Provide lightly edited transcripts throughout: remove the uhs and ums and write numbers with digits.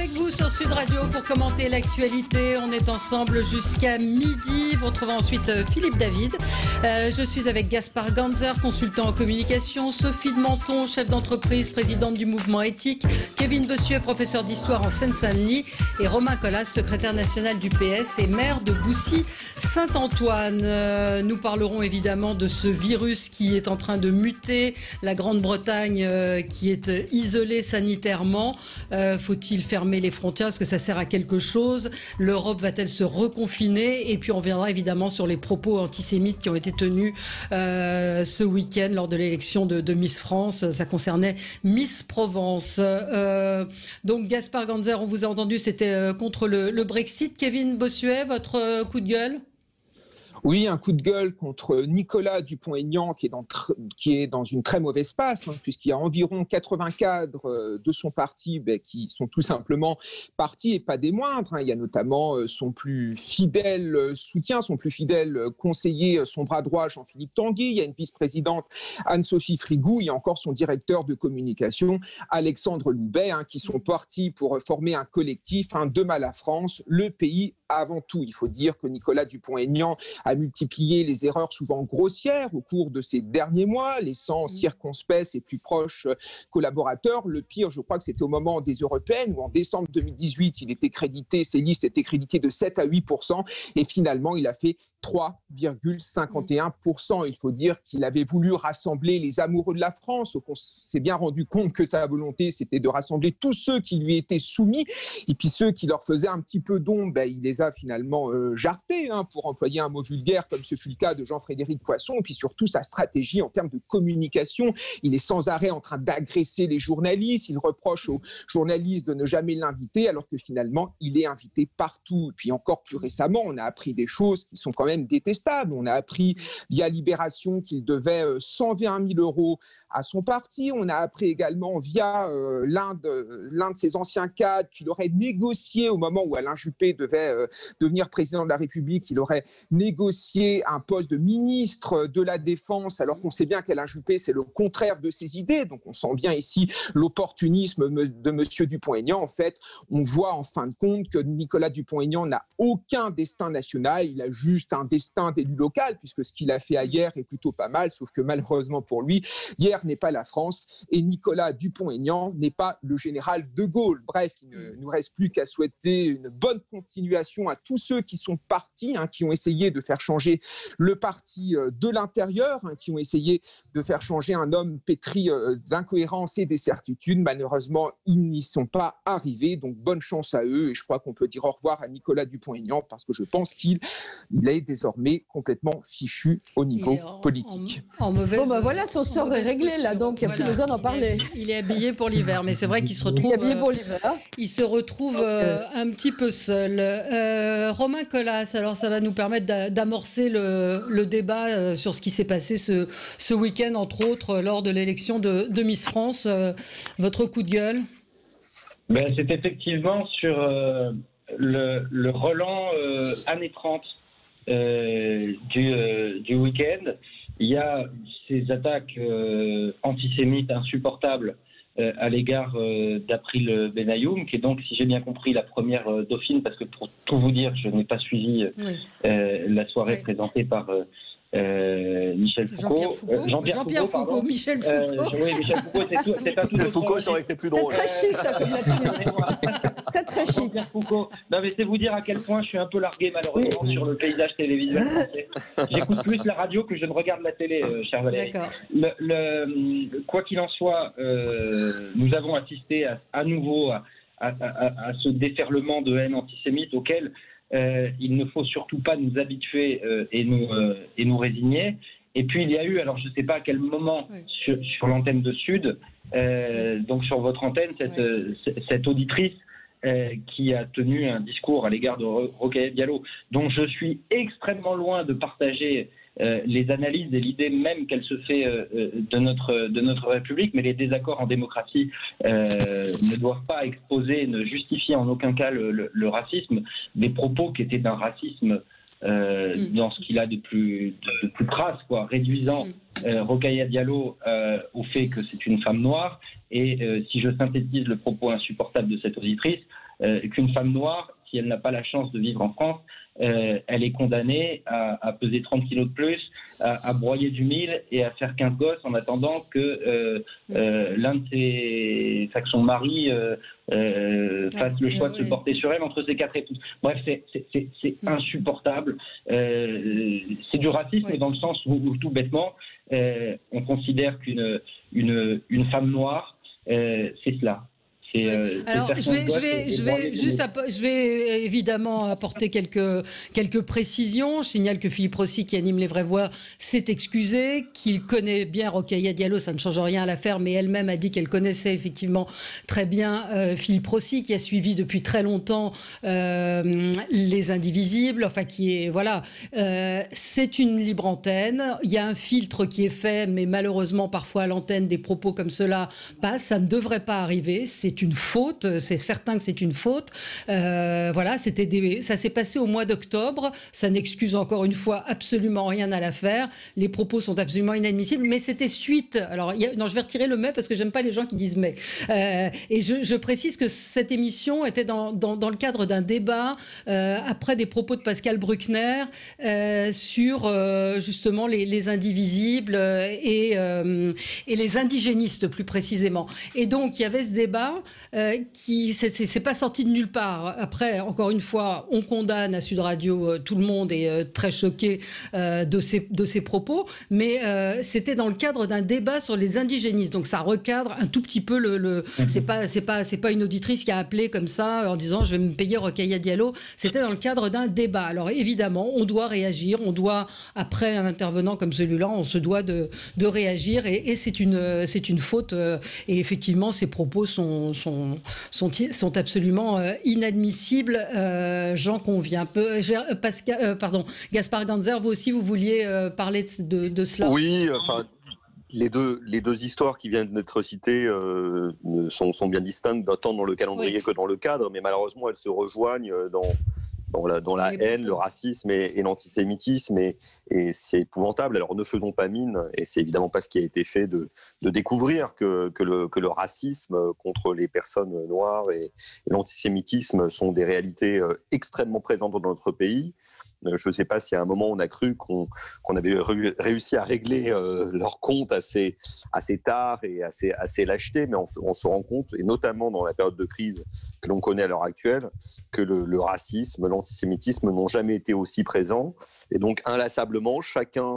avec vous sur Sud Radio pour commenter l'actualité. On est ensemble jusqu'à midi. Vous retrouvez ensuite Philippe David. Je suis avec Gaspard Ganzer, consultant en communication, Sophie de Menton, chef d'entreprise, présidente du mouvement éthique, Kevin Bossuet, professeur d'histoire en Seine-Saint-Denis, et Romain Collas, secrétaire national du PS et maire de Boussy-Saint-Antoine. Nous parlerons évidemment de ce virus qui est en train de muter, la Grande-Bretagne qui est isolée sanitairement. Faut-il fermer les frontières? Est-ce que ça sert à quelque chose? L'Europe va-t-elle se reconfiner? Et puis on reviendra évidemment sur les propos antisémites qui ont été tenus ce week-end lors de l'élection de Miss France. Ça concernait Miss Provence. Donc Gaspard Ganzer, on vous a entendu, c'était contre le Brexit. Kevin Bossuet, votre coup de gueule? Oui, un coup de gueule contre Nicolas Dupont-Aignan qui est dans une très mauvaise passe, puisqu'il y a environ 80 cadres de son parti qui sont tout simplement partis et pas des moindres. Il y a notamment son plus fidèle soutien, son plus fidèle conseiller, son bras droit Jean-Philippe Tanguy. Il y a une vice-présidente Anne-Sophie Frigou. Il y a encore son directeur de communication Alexandre Loubet qui sont partis pour former un collectif, Demain à la France, le pays avant tout. Il faut dire que Nicolas Dupont-Aignan a multiplié les erreurs souvent grossières au cours de ces derniers mois, laissant circonspects ses plus proches collaborateurs. Le pire, je crois que c'était au moment des européennes où en décembre 2018, ses listes étaient créditées de 7 à 8% et finalement il a fait 3,51%. Il faut dire qu'il avait voulu rassembler les amoureux de la France. On s'est bien rendu compte que sa volonté, c'était de rassembler tous ceux qui lui étaient soumis. Et puis ceux qui leur faisaient un petit peu d'ombre, il les a finalement jartés, pour employer un mot vulgaire, comme ce fut le cas de Jean-Frédéric Poisson. Et puis surtout, sa stratégie en termes de communication. Il est sans arrêt en train d'agresser les journalistes. Il reproche aux journalistes de ne jamais l'inviter, alors que finalement, il est invité partout. Et puis encore plus récemment, on a appris des choses qui sont quand même détestable. On a appris via Libération qu'il devait 120 000 € à son parti. On a appris également via l'un de ses anciens cadres qu'il aurait négocié au moment où Alain Juppé devait devenir président de la République. Il aurait négocié un poste de ministre de la Défense, alors qu'on sait bien qu'Alain Juppé, c'est le contraire de ses idées. Donc on sent bien ici l'opportunisme de M. Dupont-Aignan. En fait, on voit en fin de compte que Nicolas Dupont-Aignan n'a aucun destin national. Il a juste un destin d'élu local, puisque ce qu'il a fait hier est plutôt pas mal, sauf que malheureusement pour lui, hier n'est pas la France et Nicolas Dupont-Aignan n'est pas le général de Gaulle. Bref, il ne nous reste plus qu'à souhaiter une bonne continuation à tous ceux qui sont partis, qui ont essayé de faire changer le parti de l'intérieur, qui ont essayé de faire changer un homme pétri d'incohérences et d'incertitudes. Malheureusement, ils n'y sont pas arrivés, donc bonne chance à eux et je crois qu'on peut dire au revoir à Nicolas Dupont-Aignan parce que je pense qu'il est désormais complètement fichu au niveau politique. Voilà, son sort est réglé là, donc il n'y a plus besoin d'en parler. Il est habillé pour l'hiver, mais c'est vrai qu'il se retrouve, un petit peu seul. Romain Collas, alors ça va nous permettre d'amorcer le débat sur ce qui s'est passé ce week-end, entre autres, lors de l'élection de Miss France. Votre coup de gueule? C'est effectivement sur le Roland années 30 du week-end. Il y a ces attaques antisémites insupportables à l'égard d'April Benayoum, qui est donc, si j'ai bien compris, la première dauphine, parce que pour tout vous dire, je n'ai pas suivi la soirée présentée par Michel Foucault. Jean-Pierre Foucault, Michel Foucault. Oui, Michel Foucault, c'est un tout autre. Foucault, ça aurait été plus drôle. C'est très chic, ça, comme la Très, très chic. Jean-Pierre Foucault. Non, mais c'est vous dire à quel point je suis un peu largué, malheureusement, sur le paysage télévisuel français. J'écoute plus la radio que je ne regarde la télé, cher Valérie. D'accord. Quoi qu'il en soit, nous avons assisté à nouveau à ce déferlement de haine antisémite auquel il ne faut surtout pas nous habituer et nous résigner. Et puis il y a eu, alors je ne sais pas à quel moment, sur l'antenne de Sud, donc sur votre antenne, cette auditrice qui a tenu un discours à l'égard de Rokhaya Diallo, dont je suis extrêmement loin de partager les analyses et l'idée même qu'elle se fait de notre République, mais les désaccords en démocratie ne doivent pas exposer, ne justifier en aucun cas le racisme, des propos qui étaient d'un racisme dans ce qu'il a de plus crasse, réduisant Rokhaya Diallo au fait que c'est une femme noire. Et si je synthétise le propos insupportable de cette auditrice, qu'une femme noire, si elle n'a pas la chance de vivre en France, elle est condamnée à peser 30 kilos de plus, à broyer du mil et à faire 15 gosses en attendant que son mari fasse le choix de se porter sur elle entre ses 4 épouses. Bref, c'est insupportable. C'est du racisme dans le sens où tout bêtement, on considère qu'une femme noire, c'est cela. Alors, je vais évidemment apporter quelques précisions. Je signale que Philippe Rossi, qui anime Les Vraies Voix, s'est excusé, qu'il connaît bien Rokhaya Diallo, ça ne change rien à l'affaire, mais elle-même a dit qu'elle connaissait effectivement très bien Philippe Rossi, qui a suivi depuis très longtemps Les Indivisibles, enfin qui est, voilà, c'est une libre antenne, il y a un filtre qui est fait, mais malheureusement parfois à l'antenne des propos comme cela passent, ça ne devrait pas arriver, c'est une faute, c'est certain que c'est une faute. Voilà, ça s'est passé au mois d'octobre. Ça n'excuse encore une fois absolument rien à l'affaire. Les propos sont absolument inadmissibles, mais c'était suite. Alors, non, je vais retirer le mais parce que j'aime pas les gens qui disent mais. Et je précise que cette émission était dans le cadre d'un débat après des propos de Pascal Bruckner sur justement les indivisibles et les indigénistes plus précisément. Et donc, il y avait ce débat qui c'est pas sorti de nulle part. Après, encore une fois, on condamne à Sud Radio, tout le monde est très choqué de ces propos, mais c'était dans le cadre d'un débat sur les indigénistes. Donc ça recadre un tout petit peu c'est pas une auditrice qui a appelé comme ça en disant je vais me payer Rokhaya Diallo. C'était dans le cadre d'un débat. Alors évidemment, on doit réagir, on doit, après un intervenant comme celui-là, on se doit de réagir et c'est une faute et effectivement ces propos sont absolument inadmissibles, j'en conviens. Gaspard Ganzer, vous aussi, vous vouliez parler de cela? Oui, enfin, les deux histoires qui viennent d'être citées sont bien distinctes, tant dans le calendrier que dans le cadre, mais malheureusement, elles se rejoignent dans la haine, le racisme et l'antisémitisme, et c'est épouvantable. Alors ne faisons pas mine, et c'est évidemment pas ce qui a été fait, de découvrir que le racisme contre les personnes noires et l'antisémitisme sont des réalités extrêmement présentes dans notre pays. Je ne sais pas si à un moment on a cru qu'on avait réussi à régler leur compte assez tard et assez lâcheté, mais on se rend compte, et notamment dans la période de crise que l'on connaît à l'heure actuelle, que le racisme, l'antisémitisme n'ont jamais été aussi présents. Et donc inlassablement, chacun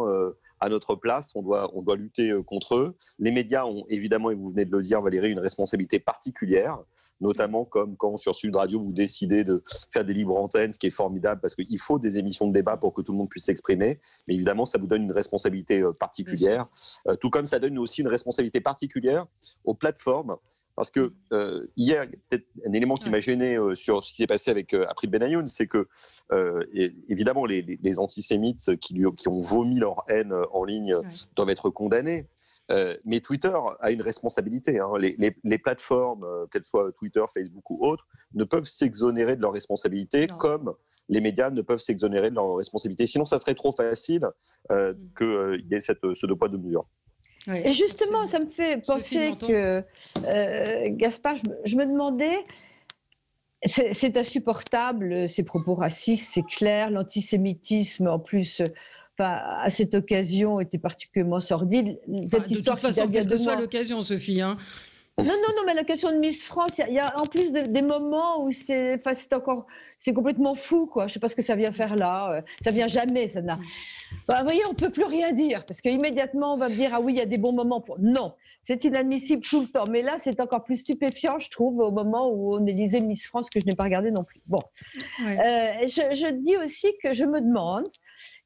à notre place, on doit lutter contre eux. Les médias ont évidemment, et vous venez de le dire Valérie, une responsabilité particulière, notamment comme quand sur Sud Radio vous décidez de faire des libres antennes, ce qui est formidable parce qu'il faut des émissions de débat pour que tout le monde puisse s'exprimer. Mais évidemment, ça vous donne une responsabilité particulière, tout comme ça donne aussi une responsabilité particulière aux plateformes. Parce que hier, il y a peut-être un élément qui m'a gêné sur ce qui s'est passé avec Afrit Benayoun, c'est que évidemment les antisémites qui ont vomi leur haine en ligne doivent être condamnés. Mais Twitter a une responsabilité. Hein. Les plateformes, qu'elles soient Twitter, Facebook ou autres, ne peuvent s'exonérer de leurs responsabilités comme les médias ne peuvent s'exonérer de leurs responsabilités. Sinon, ça serait trop facile qu'il y ait ce deux poids, deux mesures. Oui. Et justement, ça me fait penser que, Gaspard, je me demandais, c'est insupportable ces propos racistes, c'est clair, l'antisémitisme en plus, à cette occasion était particulièrement sordide. De toute façon, quelle que soit l'occasion, Sophie. Hein. Non, mais la question de Miss France, il y a en plus des moments où c'est complètement fou, quoi. Je ne sais pas ce que ça vient faire là. Ça vient jamais, ça n'a. Vous voyez, on ne peut plus rien dire, parce qu'immédiatement, on va me dire, ah oui, il y a des bons moments. Non, c'est inadmissible tout le temps. Mais là, c'est encore plus stupéfiant, je trouve, au moment où on élisait Miss France, que je n'ai pas regardé non plus. Bon. Je dis aussi que je me demande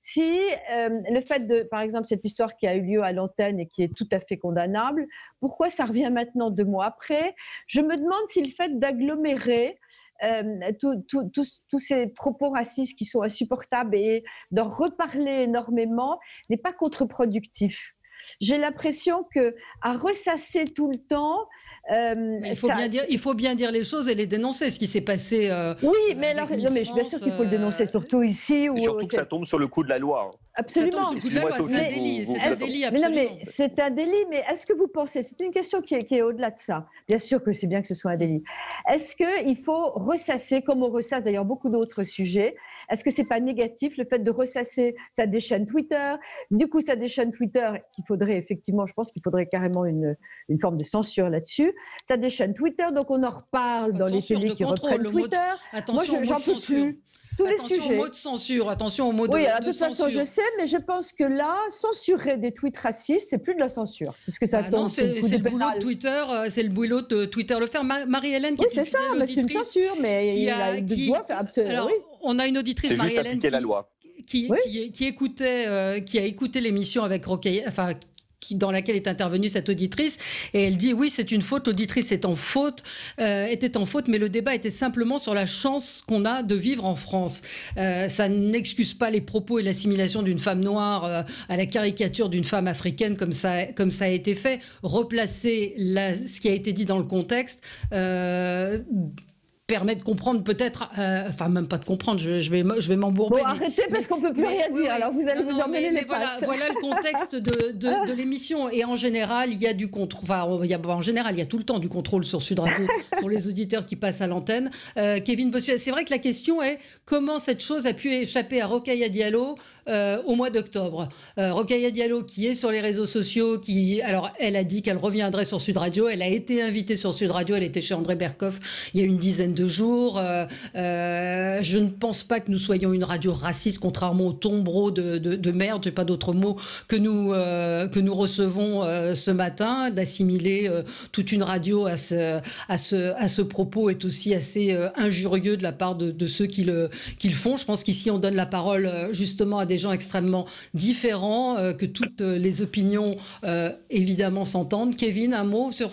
si le fait de, par exemple, cette histoire qui a eu lieu à l'antenne et qui est tout à fait condamnable, pourquoi ça revient maintenant 2 mois après? Je me demande si le fait d'agglomérer tous ces propos racistes qui sont insupportables et d'en reparler énormément n'est pas contre-productif. J'ai l'impression qu'à ressasser tout le temps… il faut bien dire les choses et les dénoncer, ce qui s'est passé. Oui, mais alors, bien sûr qu'il faut le dénoncer, surtout ici. Et surtout que ça tombe sur le coup de la loi. Absolument. C'est un délit. C'est un délit, absolument. Mais c'est un délit, mais est-ce que vous pensez, c'est une question qui est au-delà de ça. Bien sûr que c'est bien que ce soit un délit. Est-ce qu'il faut ressasser, comme on ressasse d'ailleurs beaucoup d'autres sujets, est-ce que c'est pas négatif le fait de ressasser sa déchaîne Twitter? Du coup, sa déchaîne Twitter, qu'il faudrait effectivement, je pense qu'il faudrait carrément une forme de censure là-dessus. Ça déchaîne Twitter, donc on en reparle dans les télés qui reprennent Twitter. Moi, j'en peux plus. Tous les sujets. Attention au mot de censure, attention au mot de censure. Oui, de toute façon, je sais, mais je pense que là, censurer des tweets racistes, c'est plus de la censure. Parce que ça tombe c'est le boulot de Twitter, c'est le boulot de Twitter le faire. Marie-Hélène, qui est c'est ça, mais c'est une censure, mais il a doit faire absolument. Alors, on a une auditrice, Marie-Hélène, c'est juste appliquer la loi. Qui a écouté l'émission avec Rocaille, enfin, dans laquelle est intervenue cette auditrice, et elle dit oui, c'est une faute, l'auditrice était en faute, mais le débat était simplement sur la chance qu'on a de vivre en France. Ça n'excuse pas les propos et l'assimilation d'une femme noire à la caricature d'une femme africaine comme ça a été fait. Replacer ce qui a été dit dans le contexte permet de comprendre peut-être, enfin même pas de comprendre, je vais m'embourber. Bon, arrêtez parce qu'on peut plus rien dire, alors vous allez vous emmêler les pattes. Voilà le contexte de l'émission, et en général, il y a du contrôle, il y a tout le temps du contrôle sur Sud Radio, sur les auditeurs qui passent à l'antenne. Kevin Bossuet, c'est vrai que la question est comment cette chose a pu échapper à Rokhaya Diallo au mois d'octobre. Rokhaya Diallo qui est sur les réseaux sociaux, alors elle a dit qu'elle reviendrait sur Sud Radio, elle a été invitée sur Sud Radio, elle était chez André Berkoff il y a une dizaine de jours. Je ne pense pas que nous soyons une radio raciste, contrairement au tombereau de merde, j'ai pas d'autre mot, que nous recevons ce matin. D'assimiler toute une radio à ce propos est aussi assez injurieux de la part de ceux qui le font. Je pense qu'ici on donne la parole justement à des gens extrêmement différents, que toutes les opinions évidemment s'entendent. Kevin, un mot sur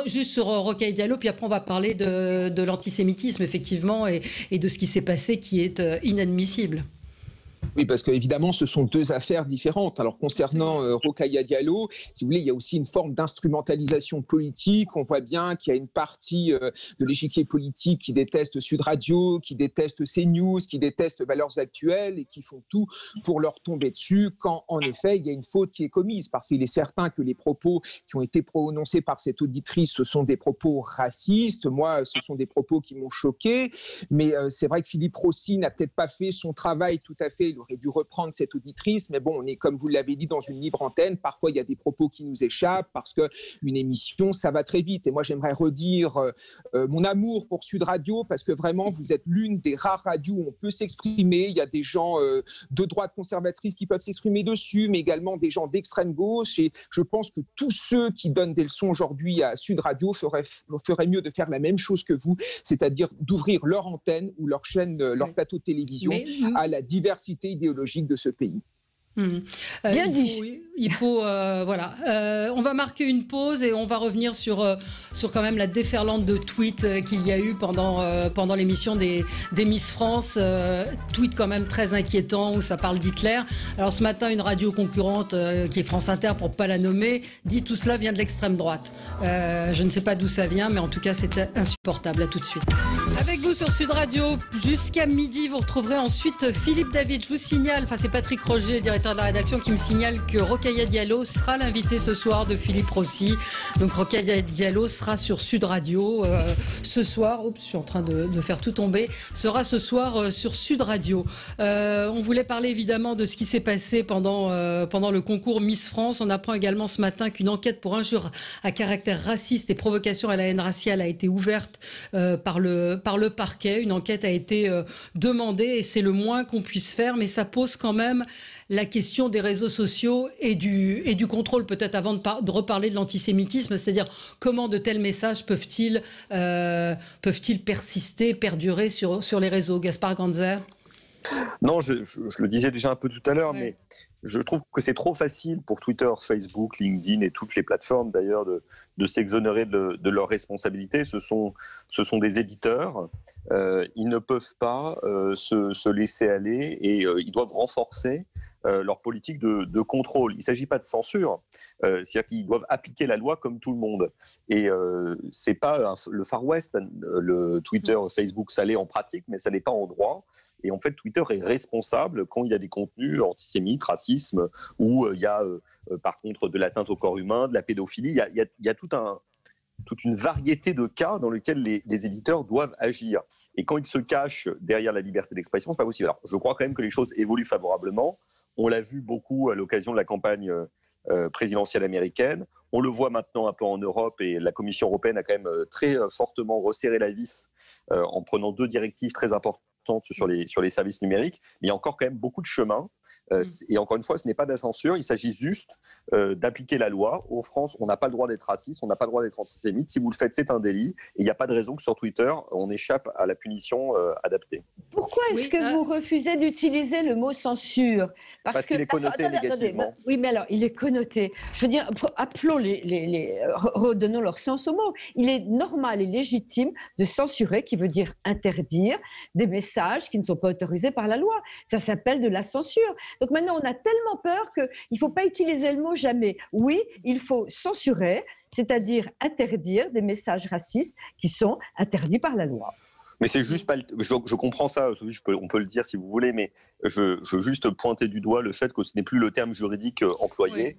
juste sur Rokhaya Diallo, puis après on va parler de l'antisémitisme effectivement et de ce qui s'est passé qui est inadmissible. Oui, parce qu'évidemment, ce sont deux affaires différentes. Alors, concernant Rokhaya Diallo, si vous voulez, il y a aussi une forme d'instrumentalisation politique. On voit bien qu'il y a une partie de l'échiquier politique qui déteste Sud Radio, qui déteste CNews, qui déteste Valeurs Actuelles et qui font tout pour leur tomber dessus quand, en effet, il y a une faute qui est commise. Parce qu'il est certain que les propos qui ont été prononcés par cette auditrice, ce sont des propos racistes. Moi, ce sont des propos qui m'ont choqué. Mais c'est vrai que Philippe Rossi n'a peut-être pas fait son travail tout à fait. Il aurait dû reprendre cette auditrice, mais bon, on est, comme vous l'avez dit, dans une libre antenne. Parfois, il y a des propos qui nous échappent parce qu'une émission, ça va très vite. Et moi, j'aimerais redire mon amour pour Sud Radio parce que vraiment, vous êtes l'une des rares radios où on peut s'exprimer. Il y a des gens de droite conservatrice qui peuvent s'exprimer dessus, mais également des gens d'extrême gauche. Et je pense que tous ceux qui donnent des leçons aujourd'hui à Sud Radio feraient mieux de faire la même chose que vous, c'est-à-dire d'ouvrir leur antenne ou leur chaîne, leur plateau de télévision à la diversité idéologique de ce pays. Bien dit. Il faut voilà. On va marquer une pause et on va revenir sur quand même la déferlante de tweets qu'il y a eu pendant l'émission des Miss France. Tweets quand même très inquiétants où ça parle d'Hitler. Alors ce matin, une radio concurrente qui est France Inter, pour pas la nommer, dit tout cela vient de l'extrême droite. Je ne sais pas d'où ça vient, mais en tout cas c'est insupportable. À tout de suite. Avec vous sur Sud Radio jusqu'à midi, vous retrouverez ensuite Philippe David. Je vous signale, enfin c'est Patrick Roger, directeur de la rédaction, qui me signale que Rokhaya Diallo sera l'invité ce soir de Philippe Rossi. Donc Rokhaya Diallo sera sur Sud Radio ce soir. Oups, je suis en train de faire tout tomber. Sera ce soir sur Sud Radio. On voulait parler évidemment de ce qui s'est passé pendant le concours Miss France. On apprend également ce matin qu'une enquête pour injure à caractère raciste et provocation à la haine raciale a été ouverte par le parquet. Une enquête a été demandée et c'est le moins qu'on puisse faire, mais ça pose quand même la question des réseaux sociaux et du contrôle, peut-être avant de reparler de l'antisémitisme, c'est-à-dire comment de tels messages peuvent-ils persister, perdurer sur les réseaux. Gaspard Ganzer. Non, je le disais déjà un peu tout à l'heure, mais je trouve que c'est trop facile pour Twitter, Facebook, LinkedIn et toutes les plateformes d'ailleurs de s'exonérer de leurs responsabilités. Ce sont des éditeurs. Ils ne peuvent pas se laisser aller et ils doivent renforcer leur politique de contrôle. Il ne s'agit pas de censure, c'est-à-dire qu'ils doivent appliquer la loi comme tout le monde. Et c'est pas le Far West, le Twitter, Facebook, ça l'est en pratique, mais ça n'est pas en droit. Et en fait, Twitter est responsable quand il y a des contenus antisémites, racisme, ou il y a par contre de l'atteinte au corps humain, de la pédophilie. Il y a toute une variété de cas dans lesquels les éditeurs doivent agir. Et quand ils se cachent derrière la liberté d'expression, c'est pas possible. Alors, je crois quand même que les choses évoluent favorablement. On l'a vu beaucoup à l'occasion de la campagne présidentielle américaine. On le voit maintenant un peu en Europe, et la Commission européenne a quand même très fortement resserré la vis en prenant 2 directives très importantes sur les services numériques. Mais il y a encore quand même beaucoup de chemin. Et encore une fois, ce n'est pas de la censure, il s'agit juste d'appliquer la loi. En France, on n'a pas le droit d'être raciste, on n'a pas le droit d'être antisémite. Si vous le faites, c'est un délit. Et il n'y a pas de raison que sur Twitter, on échappe à la punition adaptée. Pourquoi est-ce que vous refusez d'utiliser le mot censure? Parce qu'il est connoté négativement. Oui, mais alors, il est connoté. Je veux dire, appelons redonnons leur sens au mot. Il est normal et légitime de censurer, qui veut dire interdire, des messages qui ne sont pas autorisés par la loi. Ça s'appelle de la censure. Donc maintenant, on a tellement peur qu'il ne faut pas utiliser le mot jamais. Oui, il faut censurer, c'est-à-dire interdire des messages racistes qui sont interdits par la loi. Mais c'est juste pas. Je comprends ça. On peut le dire si vous voulez, mais je veux juste pointer du doigt le fait que ce n'est plus le terme juridique employé,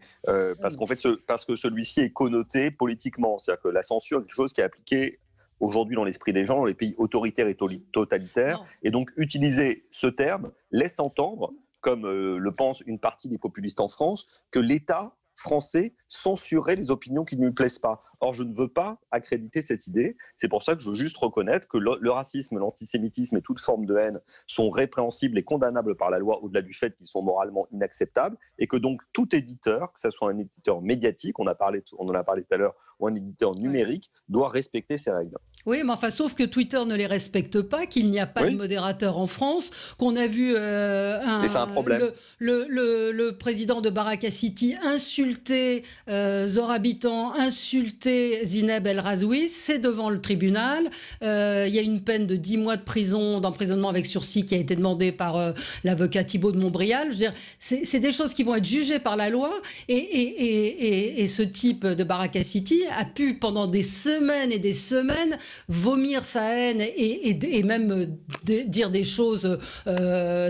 parce qu'en fait, parce que celui-ci est connoté politiquement. C'est-à-dire que la censure est quelque chose qui est appliqué aujourd'hui dans l'esprit des gens, dans les pays autoritaires et totalitaires. Et donc utiliser ce terme laisse entendre, comme le pense une partie des populistes en France, que l'État français censurer les opinions qui ne lui plaisent pas. Or, je ne veux pas accréditer cette idée. C'est pour ça que je veux juste reconnaître que le racisme, l'antisémitisme et toute forme de haine sont répréhensibles et condamnables par la loi, au-delà du fait qu'ils sont moralement inacceptables, et que donc tout éditeur, que ce soit un éditeur médiatique, on en a parlé tout à l'heure, ou un éditeur numérique, doit respecter ces règles. Oui, mais enfin, sauf que Twitter ne les respecte pas, qu'il n'y a pas de modérateur en France, qu'on a vu c'est un problème. Le président de Baraka City insulter Zora Bitan, insulter Zineb El Razoui, c'est devant le tribunal. Il y a une peine de 10 mois de prison, d'emprisonnement avec sursis qui a été demandée par l'avocat Thibault de Montbrial. Je veux dire, c'est des choses qui vont être jugées par la loi, et ce type de Baraka City a pu pendant des semaines et des semaines vomir sa haine et même dire des choses,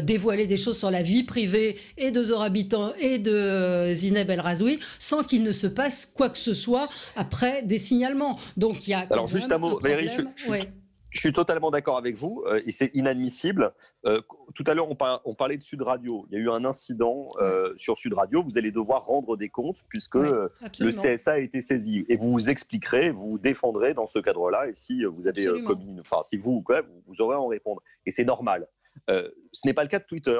dévoiler des choses sur la vie privée et de Zora Bitan et de Zineb El Razoui sans qu'il ne se passe quoi que ce soit après des signalements. Donc il y a alors juste un mot, Valérie, je suis totalement d'accord avec vous et c'est inadmissible. Tout à l'heure, on parlait de Sud Radio. Il y a eu un incident sur Sud Radio. Vous allez devoir rendre des comptes puisque le CSA a été saisi. Et vous vous expliquerez, vous vous défendrez dans ce cadre-là. Et si vous avez commis, enfin, si vous aurez à en répondre. Et c'est normal. Ce n'est pas le cas de Twitter.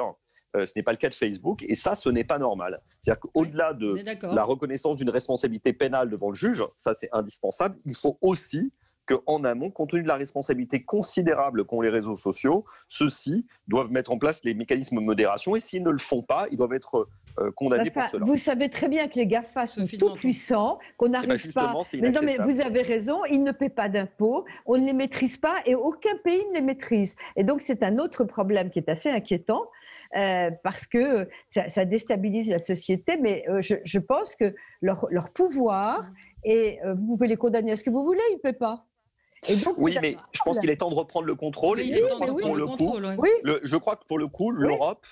Ce n'est pas le cas de Facebook. Et ça, ce n'est pas normal. C'est-à-dire qu'au-delà de la reconnaissance d'une responsabilité pénale devant le juge, ça c'est indispensable, il faut aussi qu'en amont, compte tenu de la responsabilité considérable qu'ont les réseaux sociaux, ceux-ci doivent mettre en place les mécanismes de modération et s'ils ne le font pas, ils doivent être condamnés pour cela. Vous savez très bien que les GAFA sont tout puissants, qu'on n'arrive pas... Mais non, mais vous avez raison, ils ne paient pas d'impôts, on ne les maîtrise pas et aucun pays ne les maîtrise. Et donc c'est un autre problème qui est assez inquiétant. Parce que ça déstabilise la société, mais je pense que leur pouvoir, et vous pouvez les condamner à ce que vous voulez, ils ne paient pas. Et donc, oui, mais je pense qu'il est temps de reprendre le contrôle. Je crois que pour le coup, l'Europe,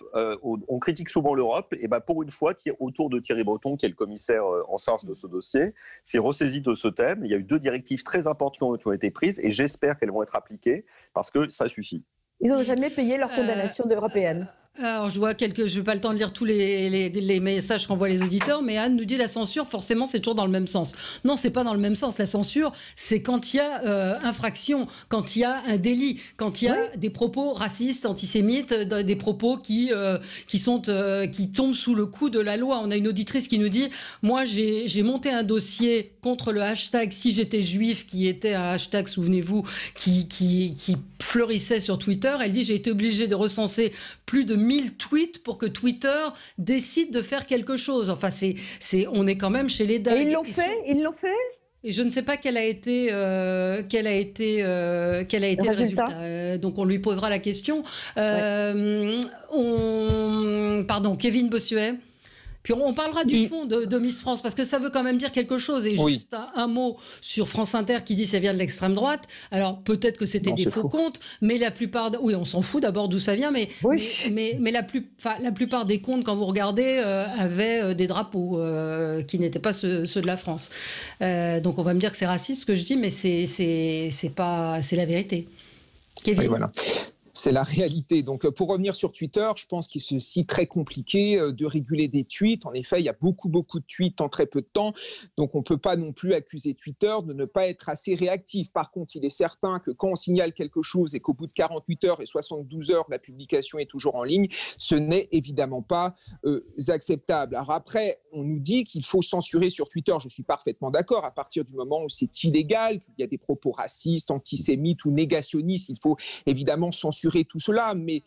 on critique souvent l'Europe, et ben pour une fois, autour de Thierry Breton, qui est le commissaire en charge de ce dossier, s'est ressaisi de ce thème. Il y a eu 2 directives très importantes qui ont été prises, et j'espère qu'elles vont être appliquées, parce que ça suffit. Ils n'ont jamais payé leur condamnation européenne. Alors, je vois je n'ai pas le temps de lire tous les messages qu'envoient les auditeurs, mais Anne nous dit la censure, forcément, c'est toujours dans le même sens. Non, c'est pas dans le même sens. La censure, c'est quand il y a infraction, quand il y a un délit, quand il y a des propos racistes, antisémites, des propos qui tombent sous le coup de la loi. On a une auditrice qui nous dit « Moi, j'ai monté un dossier contre le hashtag Si j'étais juif », qui était un hashtag, souvenez-vous, qui fleurissait sur Twitter. Elle dit « J'ai été obligée de recenser plus de 1000 tweets pour que Twitter décide de faire quelque chose. » Enfin, on est quand même chez les dingues. Et ils l'ont fait ? Et je ne sais pas quel a été le résultat. Donc on lui posera la question. Pardon, Kevin Bossuet. Puis on parlera du fond de Miss France, parce que ça veut quand même dire quelque chose. Et juste un mot sur France Inter qui dit que ça vient de l'extrême droite. Alors peut-être que c'était des faux comptes, mais la plupart... Oui, on s'en fout d'abord d'où ça vient, mais la plupart des comptes, quand vous regardez, avaient des drapeaux qui n'étaient pas ceux de la France. Donc on va me dire que c'est raciste ce que je dis, mais c'est la vérité. Kevin. Oui, voilà. C'est la réalité. Donc, pour revenir sur Twitter, je pense qu'il est aussi très compliqué de réguler des tweets. En effet, il y a beaucoup de tweets en très peu de temps. Donc, on ne peut pas non plus accuser Twitter de ne pas être assez réactif. Par contre, il est certain que quand on signale quelque chose et qu'au bout de 48 heures et 72 heures, la publication est toujours en ligne, ce n'est évidemment pas acceptable. Alors après, on nous dit qu'il faut censurer sur Twitter. Je suis parfaitement d'accord. À partir du moment où c'est illégal, qu'il y a des propos racistes, antisémites ou négationnistes, il faut évidemment censurer tout cela, mais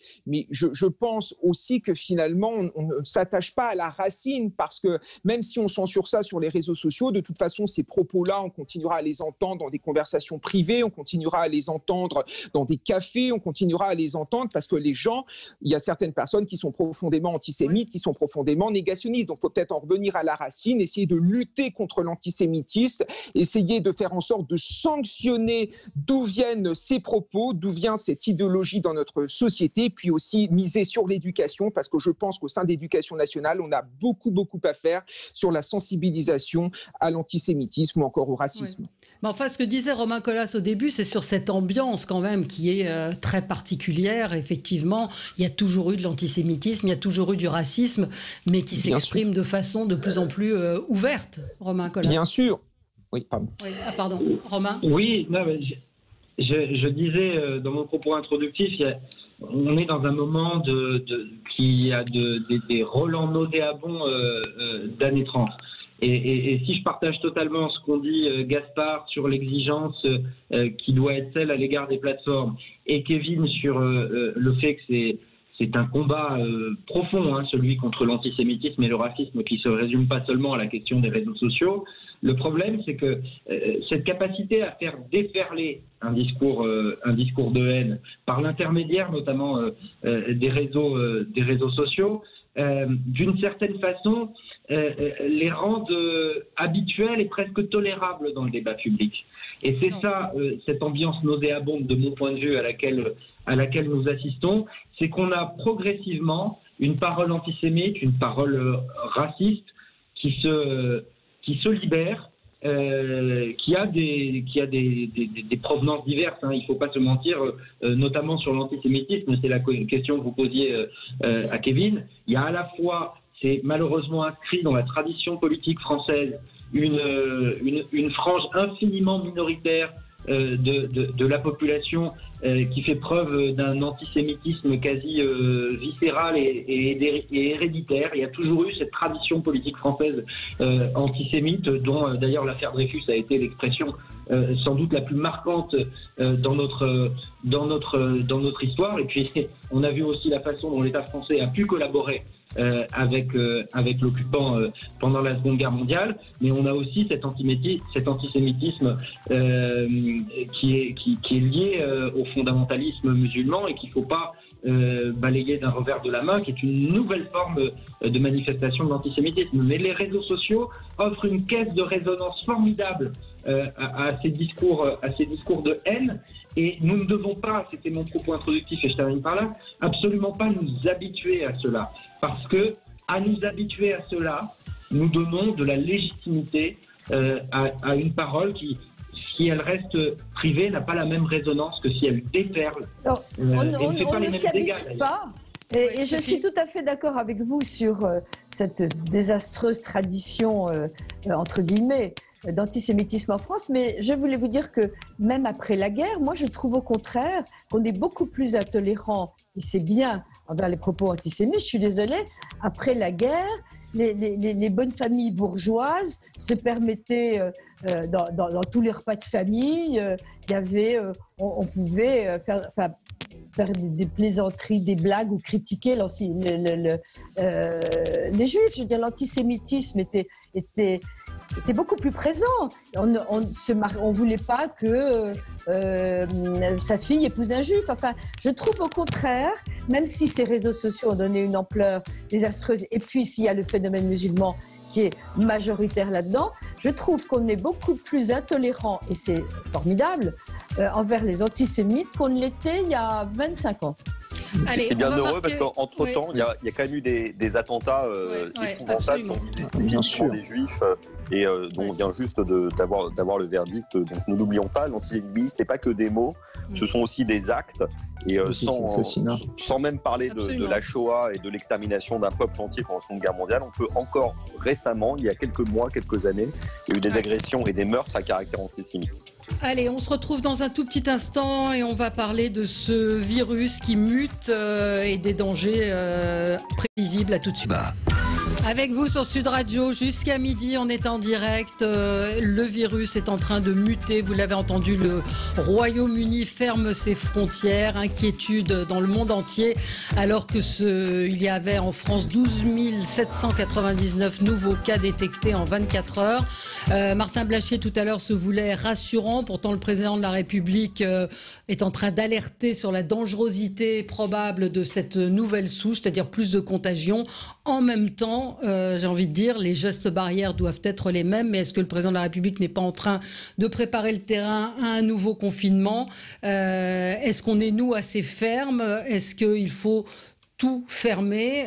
je pense aussi que finalement on ne s'attache pas à la racine, parce que même si on censure ça sur les réseaux sociaux, de toute façon ces propos-là, on continuera à les entendre dans des conversations privées, on continuera à les entendre dans des cafés, on continuera à les entendre parce que les gens, il y a certaines personnes qui sont profondément antisémites, qui sont profondément négationnistes, donc il faut peut-être en revenir à la racine, essayer de lutter contre l'antisémitisme, essayer de faire en sorte de sanctionner d'où viennent ces propos, d'où vient cette idéologie dans notre société, puis aussi miser sur l'éducation, parce que je pense qu'au sein de l'éducation nationale, on a beaucoup à faire sur la sensibilisation à l'antisémitisme ou encore au racisme. Mais enfin, ce que disait Romain Colas au début, c'est sur cette ambiance quand même qui est très particulière. Effectivement, il y a toujours eu de l'antisémitisme, il y a toujours eu du racisme, mais qui s'exprime de façon de plus en plus ouverte, Romain Colas. Bien sûr. Oui, pardon. Oui. Ah, pardon, Romain. Oui, non, mais je disais dans mon propos introductif, on est dans un moment qui a des relents nauséabonds d'années 30. Et si je partage totalement ce qu'ont dit Gaspard sur l'exigence qui doit être celle à l'égard des plateformes, et Kevin sur le fait que c'est un combat profond, celui contre l'antisémitisme et le racisme, qui ne se résume pas seulement à la question des réseaux sociaux. Le problème, c'est que cette capacité à faire déferler un discours de haine par l'intermédiaire notamment des réseaux sociaux, d'une certaine façon, les rendent habituels et presque tolérables dans le débat public. Et c'est ça, cette ambiance nauséabonde, de mon point de vue, à laquelle nous assistons, c'est qu'on a progressivement une parole antisémite, une parole raciste qui se libère, qui a des provenances diverses. Il ne faut pas se mentir, notamment sur l'antisémitisme. C'est la question que vous posiez à Kevin. Il y a à la fois, c'est malheureusement inscrit dans la tradition politique française, une frange infiniment minoritaire de la population qui fait preuve d'un antisémitisme quasi viscéral et héréditaire. Il y a toujours eu cette tradition politique française antisémite, dont d'ailleurs l'affaire Dreyfus a été l'expression sans doute la plus marquante dans notre histoire. Et puis on a vu aussi la façon dont l'État français a pu collaborer avec l'occupant pendant la Seconde Guerre mondiale, mais on a aussi cet antisémitisme qui est lié au fondamentalisme musulman et qu'il ne faut pas balayer d'un revers de la main, qui est une nouvelle forme de manifestation de l'antisémitisme. Mais les réseaux sociaux offrent une caisse de résonance formidable à ces discours de haine, et nous ne devons pas, c'était mon propos introductif et je termine par là, absolument pas nous habituer à cela, parce que à nous habituer à cela, nous donnons de la légitimité à une parole qui, si elle reste privée, n'a pas la même résonance que si elle déferle et ne fait pas les mêmes dégâts. Et je suis tout à fait d'accord avec vous sur cette désastreuse tradition, entre guillemets, d'antisémitisme en France, mais je voulais vous dire que même après la guerre, moi je trouve au contraire qu'on est beaucoup plus intolérant, et c'est bien envers les propos antisémites. Je suis désolée, après la guerre, les bonnes familles bourgeoises se permettaient, dans tous les repas de famille, il y avait, on pouvait faire des plaisanteries, des blagues ou critiquer les juifs. Je veux dire, l'antisémitisme était était beaucoup plus présent. On ne voulait pas que sa fille épouse un juif. Enfin, je trouve au contraire, même si ces réseaux sociaux ont donné une ampleur désastreuse, et puis s'il y a le phénomène musulman qui est majoritaire là-dedans, je trouve qu'on est beaucoup plus intolérant, et c'est formidable, envers les antisémites qu'on ne l'était il y a 25 ans. Allez, c'est bien heureux parce qu'entre-temps, il y a quand même eu des attentats épouvantables qui ont visé spécifiquement des juifs et dont on vient juste d'avoir le verdict. Donc nous n'oublions pas, l'antisémitisme, c'est pas que des mots, ce sont aussi des actes. Et sans même parler de la Shoah et de l'extermination d'un peuple entier pendant la Seconde Guerre mondiale, on peut encore récemment, il y a quelques mois, quelques années, il y a eu des agressions et des meurtres à caractère antisémite. Allez, on se retrouve dans un tout petit instant et on va parler de ce virus qui mute et des dangers prévisibles. À tout de suite. Avec vous sur Sud Radio, jusqu'à midi, on est en direct. Le virus est en train de muter. Vous l'avez entendu, le Royaume-Uni ferme ses frontières. Inquiétude dans le monde entier, alors que il y avait en France 12 799 nouveaux cas détectés en 24 heures. Martin Blachier, tout à l'heure, se voulait rassurant. Pourtant, le président de la République est en train d'alerter sur la dangerosité probable de cette nouvelle souche, c'est-à-dire plus de contagion. En même temps, j'ai envie de dire, les gestes barrières doivent être les mêmes, mais est-ce que le président de la République n'est pas en train de préparer le terrain à un nouveau confinement ? Est-ce qu'on est, nous, assez ferme ? Est-ce qu'il faut tout fermer ?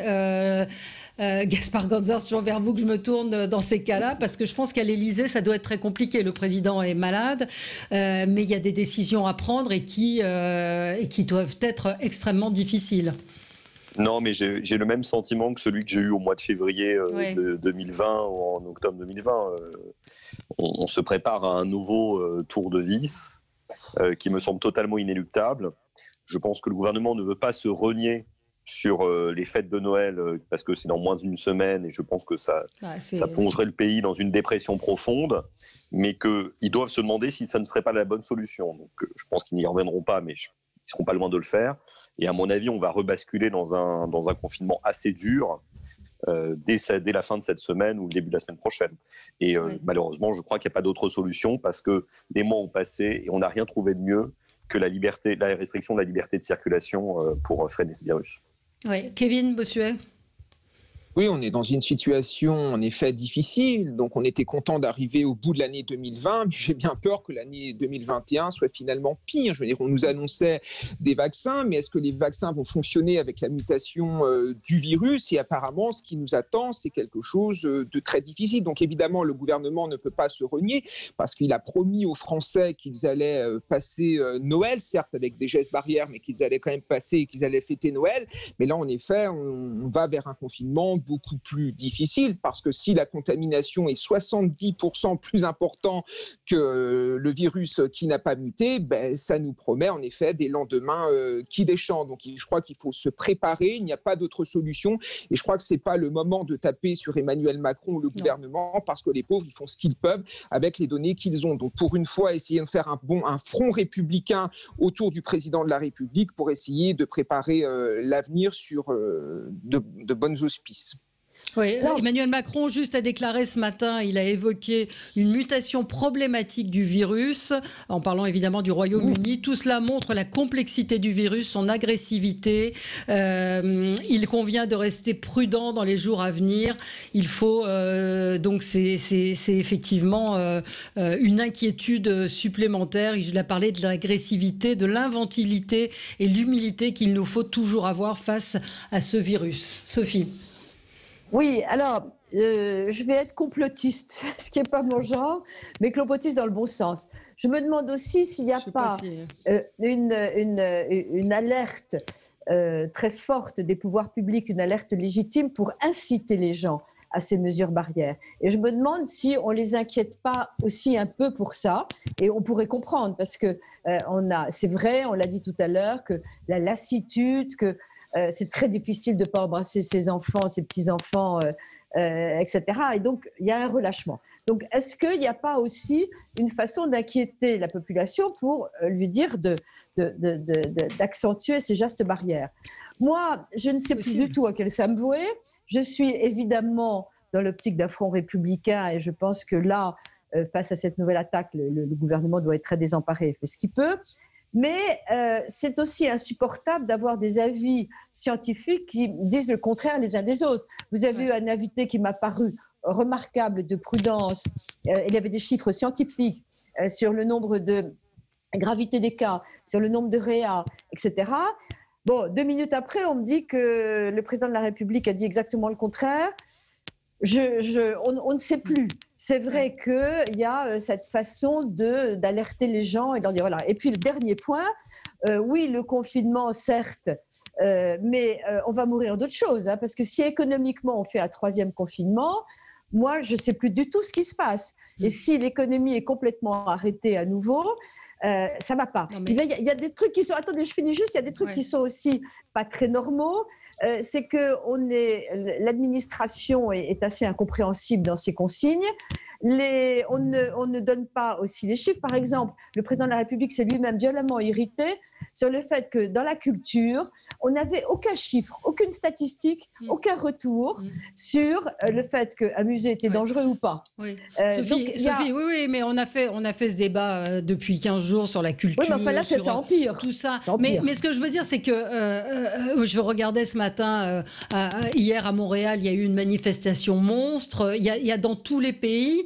Gaspard Ganzer, c'est toujours vers vous que je me tourne dans ces cas-là, parce que je pense qu'à l'Élysée, ça doit être très compliqué. Le président est malade, mais il y a des décisions à prendre et qui doivent être extrêmement difficiles. Non, mais j'ai le même sentiment que celui que j'ai eu au mois de février de 2020 ou en octobre 2020. On se prépare à un nouveau tour de vis qui me semble totalement inéluctable. Je pense que le gouvernement ne veut pas se renier sur les fêtes de Noël parce que c'est dans moins d'une semaine et je pense que ça plongerait le pays dans une dépression profonde, mais qu'ils doivent se demander si ça ne serait pas la bonne solution. Donc, je pense qu'ils n'y reviendront pas, mais ils ne seront pas loin de le faire. Et à mon avis, on va rebasculer dans un confinement assez dur dès la fin de cette semaine ou le début de la semaine prochaine. Et malheureusement, je crois qu'il n'y a pas d'autre solution parce que les mois ont passé et on n'a rien trouvé de mieux que la restriction de la liberté de circulation pour freiner ce virus. Oui. Kevin Bossuet. Oui, on est dans une situation en effet difficile, donc on était content d'arriver au bout de l'année 2020, mais j'ai bien peur que l'année 2021 soit finalement pire. Je veux dire, on nous annonçait des vaccins, mais est-ce que les vaccins vont fonctionner avec la mutation du virus ? Et apparemment, ce qui nous attend, c'est quelque chose de très difficile. Donc évidemment, le gouvernement ne peut pas se renier, parce qu'il a promis aux Français qu'ils allaient passer Noël, certes avec des gestes barrières, mais qu'ils allaient quand même passer et qu'ils allaient fêter Noël. Mais là, en effet, on va vers un confinement beaucoup plus difficile parce que si la contamination est 70% plus important que le virus qui n'a pas muté, ça nous promet en effet des lendemains qui déchantent. Donc je crois qu'il faut se préparer, il n'y a pas d'autre solution et je crois que ce n'est pas le moment de taper sur Emmanuel Macron ou le gouvernement parce que les pauvres, ils font ce qu'ils peuvent avec les données qu'ils ont. Donc pour une fois, essayer de faire un front républicain autour du président de la République pour essayer de préparer l'avenir sur de bonnes auspices. Oui, Emmanuel Macron juste a déclaré ce matin, il a évoqué une mutation problématique du virus, en parlant évidemment du Royaume-Uni. Tout cela montre la complexité du virus, son agressivité. Il convient de rester prudent dans les jours à venir. Il faut donc c'est effectivement une inquiétude supplémentaire. Il a parlé de l'agressivité, de l'inventivité et l'humilité qu'il nous faut toujours avoir face à ce virus. Sophie. Oui, alors, je vais être complotiste, ce qui n'est pas mon genre, mais complotiste dans le bon sens. Je me demande aussi s'il n'y a pas une alerte très forte des pouvoirs publics, une alerte légitime pour inciter les gens à ces mesures barrières. Et je me demande si on ne les inquiète pas aussi un peu pour ça, et on pourrait comprendre, parce que c'est vrai, on l'a dit tout à l'heure, que la lassitude, que c'est très difficile de ne pas embrasser ses enfants, ses petits-enfants, etc. Et donc, il y a un relâchement. Donc, est-ce qu'il n'y a pas aussi une façon d'inquiéter la population pour lui dire d'accentuer ces gestes barrières ? Moi, je ne sais plus du tout à quel ça me vouait. Je suis évidemment dans l'optique d'un front républicain, et je pense que là, face à cette nouvelle attaque, le gouvernement doit être très désemparé et fait ce qu'il peut. Mais c'est aussi insupportable d'avoir des avis scientifiques qui disent le contraire les uns des autres. Vous avez eu un invité qui m'a paru remarquable de prudence. Il y avait des chiffres scientifiques sur le nombre de gravité des cas, sur le nombre de réa, etc. Bon, 2 minutes après, on me dit que le président de la République a dit exactement le contraire. On ne sait plus. C'est vrai qu'il y a cette façon d'alerter les gens et de leur dire voilà. Et puis le dernier point, oui, le confinement, certes, mais on va mourir d'autre chose. Hein, parce que si économiquement on fait un 3e confinement, moi, je ne sais plus du tout ce qui se passe. Et si l'économie est complètement arrêtée à nouveau, ça ne va pas. Mais... Il y a des trucs qui sont... Attendez, je finis juste. Il y a des trucs qui sont aussi pas très normaux. C'est que l'administration est assez incompréhensible dans ses consignes. On ne donne pas aussi les chiffres. Par exemple, le président de la République s'est lui-même violemment irrité sur le fait que dans la culture, on n'avait aucun chiffre, aucune statistique, aucun retour sur le fait qu'un musée était dangereux ou pas. Oui. Sophie, oui, mais on a fait ce débat depuis 15 jours sur la culture. Oui, mais enfin là, c'est empire. Tout ça. Mais ce que je veux dire, c'est que je regardais ce matin, hier à Montréal, il y a eu une manifestation monstre. Il y a dans tous les pays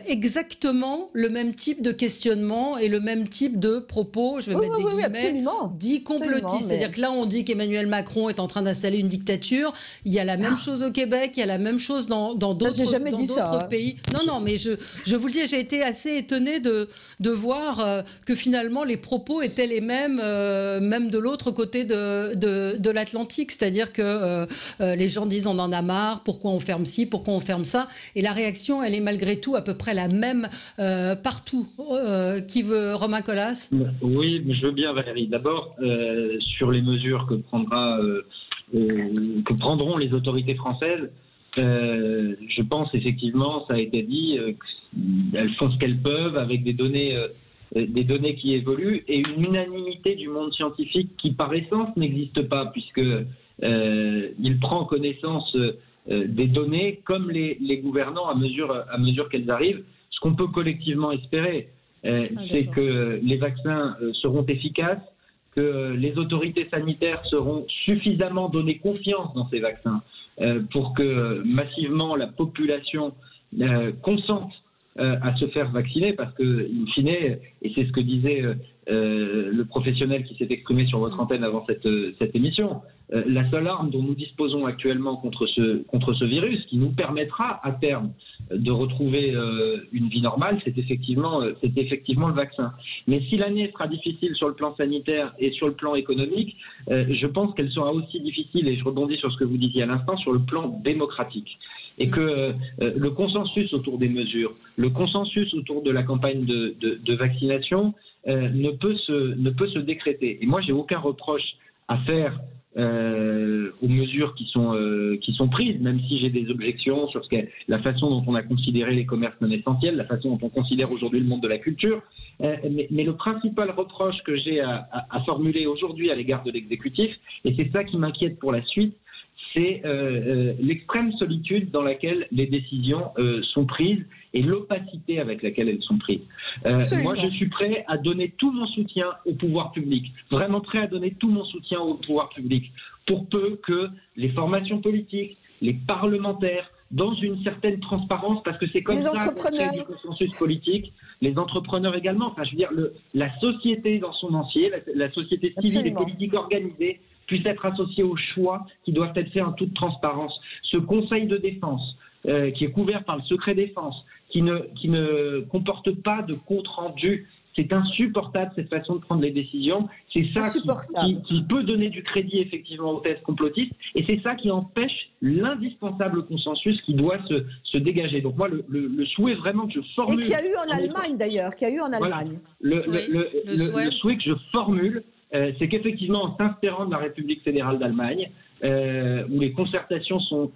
exactement le même type de questionnement et le même type de propos, je vais mettre des guillemets, dits complotistes. C'est-à-dire que là, on dit qu'Emmanuel Macron est en train d'installer une dictature. Il y a la même chose au Québec, il y a la même chose dans d'autres pays. Non, mais je vous le dis, j'ai été assez étonnée de voir que finalement, les propos étaient les mêmes, même de l'autre côté de l'Atlantique. C'est-à-dire que les gens disent on en a marre, pourquoi on ferme ci, pourquoi on ferme ça. Et la réaction, elle est malgré tout à peu près la même partout. Qui veut, Romain Colas? Oui, je veux bien, Valérie. D'abord, sur les mesures que prendront les autorités françaises, je pense effectivement, ça a été dit, elles font ce qu'elles peuvent avec des données qui évoluent et une unanimité du monde scientifique qui par essence n'existe pas puisque il prend connaissance des données comme les gouvernants à mesure qu'elles arrivent. Ce qu'on peut collectivement espérer, c'est que les vaccins seront efficaces, que les autorités sanitaires seront suffisamment données confiance dans ces vaccins pour que massivement la population consente à se faire vacciner parce que, in fine, et c'est ce que disait le professionnel qui s'est exprimé sur votre antenne avant cette émission, la seule arme dont nous disposons actuellement contre ce virus, qui nous permettra à terme de retrouver une vie normale, c'est effectivement le vaccin. Mais si l'année sera difficile sur le plan sanitaire et sur le plan économique, je pense qu'elle sera aussi difficile, et je rebondis sur ce que vous disiez à l'instant, sur le plan démocratique. Et que le consensus autour des mesures, le consensus autour de la campagne de vaccination ne peut se décréter. Et moi, j'ai aucun reproche à faire aux mesures qui sont prises, même si j'ai des objections sur la façon dont on a considéré les commerces non essentiels, la façon dont on considère aujourd'hui le monde de la culture. Mais le principal reproche que j'ai à formuler aujourd'hui à l'égard de l'exécutif, et c'est ça qui m'inquiète pour la suite, c'est l'extrême solitude dans laquelle les décisions sont prises et l'opacité avec laquelle elles sont prises. Moi, je suis prêt à donner tout mon soutien au pouvoir public, vraiment prêt à donner tout mon soutien au pouvoir public, pour peu que les formations politiques, les parlementaires, dans une certaine transparence, parce que c'est comme ça qu'on crée du consensus politique, les entrepreneurs également, enfin, je veux dire, la société dans son entier, la société civile et politique organisée, puisse être associée aux choix qui doivent être faits en toute transparence. Ce conseil de défense, qui est couvert par le secret défense, qui ne comporte pas de compte rendu, c'est insupportable cette façon de prendre les décisions. C'est ça qui peut donner du crédit effectivement aux thèses complotistes, et c'est ça qui empêche l'indispensable consensus qui doit se dégager. Donc moi, le souhait vraiment que je formule... Et qu'il y a eu en Allemagne d'ailleurs, Le souhait que je formule, c'est qu'effectivement, en s'inspirant de la République fédérale d'Allemagne, où les concertations sont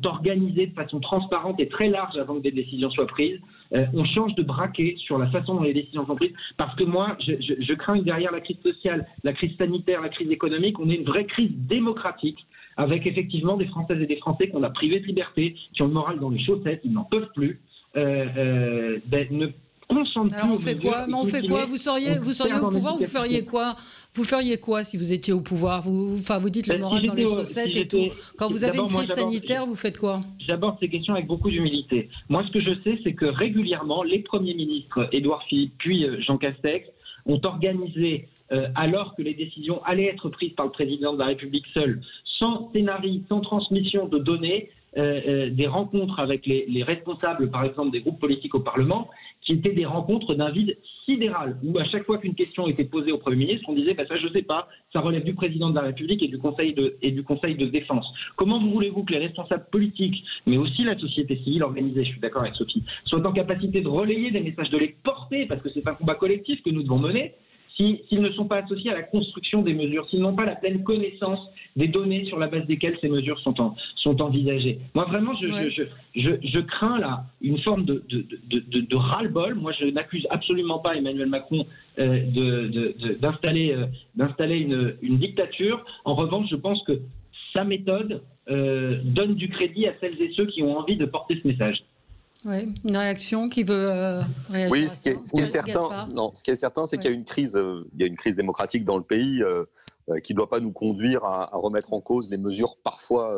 organisées de façon transparente et très large avant que des décisions soient prises. On change de braquet sur la façon dont les décisions sont prises, parce que moi, je crains que derrière la crise sociale, la crise sanitaire, la crise économique, on ait une vraie crise démocratique, avec effectivement des Françaises et des Français qu'on a privés de liberté, qui ont le moral dans les chaussettes, ils n'en peuvent plus, ne consentent plus. Alors on fait quoi? Mais on fait quoi? Vous seriez au pouvoir, vous feriez quoi? Vous feriez quoi si vous étiez au pouvoir? Vous dites le moral dans les chaussettes et tout. Quand vous avez une crise sanitaire, vous faites quoi? J'aborde ces questions avec beaucoup d'humilité. Moi, ce que je sais, c'est que régulièrement, les premiers ministres, Édouard Philippe puis Jean Castex, ont organisé, alors que les décisions allaient être prises par le président de la République seul, sans scénario, sans transmission de données, des rencontres avec les responsables, par exemple, des groupes politiques au Parlement, qui étaient des rencontres d'un vide sidéral, où à chaque fois qu'une question était posée au Premier ministre, on disait ça je ne sais pas, ça relève du président de la République et du Conseil de défense. Comment voulez-vous que les responsables politiques, mais aussi la société civile organisée, je suis d'accord avec Sophie, soient en capacité de relayer des messages, de les porter, parce que c'est un combat collectif que nous devons mener, s'ils ne sont pas associés à la construction des mesures, s'ils n'ont pas la pleine connaissance des données sur la base desquelles ces mesures sont envisagées. Moi, vraiment, je crains là une forme de ras-le-bol. Moi, je n'accuse absolument pas Emmanuel Macron d'installer une dictature. En revanche, je pense que sa méthode donne du crédit à celles et ceux qui ont envie de porter ce message. Oui, une réaction qui veut réagir. Oui, ce qui est certain, c'est qu'il y a une crise démocratique dans le pays qui ne doit pas nous conduire à remettre en cause les mesures parfois